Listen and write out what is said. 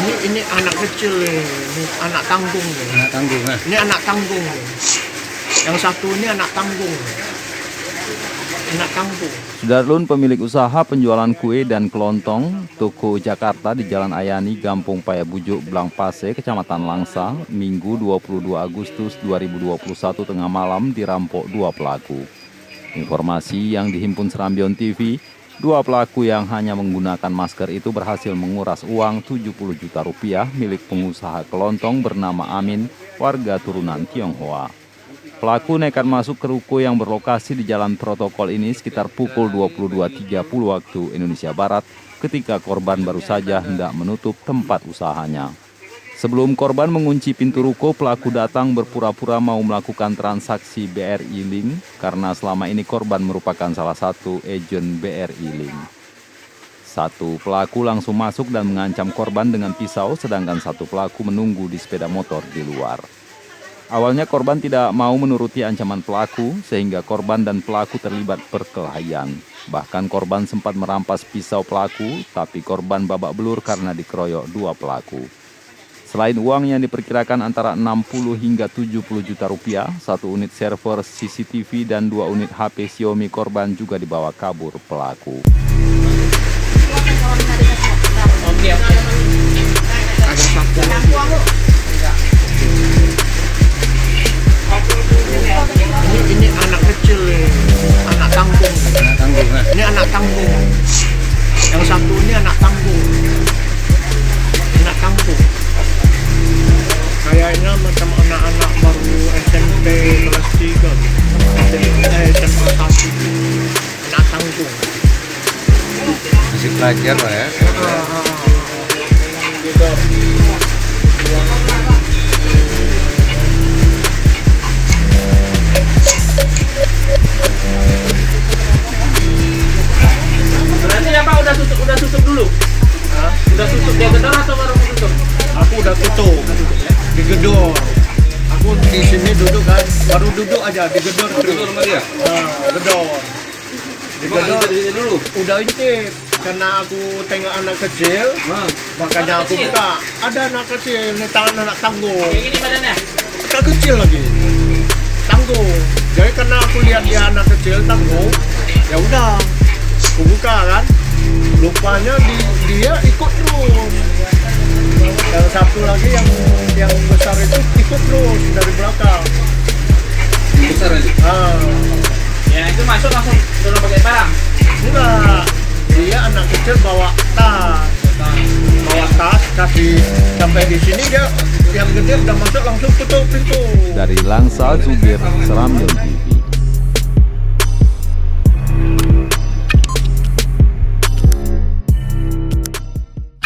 Ini anak kecil nih, ini anak tanggung nih. Anak tanggung, Ini anak tanggung nih. Yang satu ini anak tanggung. Anak tanggung. Sudarlun, pemilik usaha penjualan kue dan kelontong Toko Jakarta di Jalan Ayani, Gampung Payabujuk, Blangpase, Kecamatan Langsa, Minggu 22 Agustus 2021 tengah malam dirampok dua pelaku. Informasi yang dihimpun Serambion TV, dua pelaku yang hanya menggunakan masker itu berhasil menguras uang 70 juta rupiah milik pengusaha kelontong bernama Amin, warga turunan Tionghoa. Pelaku nekat masuk ke ruko yang berlokasi di Jalan Protokol ini sekitar pukul 22.30 waktu Indonesia Barat ketika korban baru saja hendak menutup tempat usahanya. Sebelum korban mengunci pintu ruko, pelaku datang berpura-pura mau melakukan transaksi BRI Link karena selama ini korban merupakan salah satu agen BRI Link. Satu pelaku langsung masuk dan mengancam korban dengan pisau, sedangkan satu pelaku menunggu di sepeda motor di luar. Awalnya korban tidak mau menuruti ancaman pelaku sehingga korban dan pelaku terlibat perkelahian. Bahkan korban sempat merampas pisau pelaku, tapi korban babak belur karena dikeroyok dua pelaku. Selain uang yang diperkirakan antara 60 hingga 70 juta rupiah, satu unit server CCTV dan dua unit HP Xiaomi korban juga dibawa kabur pelaku. Oke. Ada satu. Ini anak kecil nih, anak tanggung. anak tanggung. Ini anak tanggung. Yang satu ini anak tanggung. Anak tanggung. Kayaknya macam anak-anak baru SMP kelas 3 gitu. SMA 1. Anak tanggung. Masih pelajar lah ya. Gitu. Berarti apa udah tutup dulu? Hah? Udah tutup dia gedor atau baru mau tutup? Aku udah tutup digedor. Aku di sini duduk kan, baru duduk aja digedor terus. Sama dia. Gedor. Digedor dulu. udah intip karena aku tengok anak kecil, makanya aku buka. Ada anak kecil, ini tangan anak tanggung. Kayak gini badannya. Anak kecil lagi. Tanggung. Jadi karena aku lihat dia anak kecil tanggung, ya udah. Aku buka kan. Lupanya dia ikut terus. Yang satu lagi yang besar itu ikut terus dari belakang. Besar aja. Ya itu masuk langsung dorong pakai barang. Enggak, dia anak kecil bawa tas, kasih sampai di sini dia yang gede udah masuk langsung tutup pintu. Dari Langsa, Zubir, Serambion TV.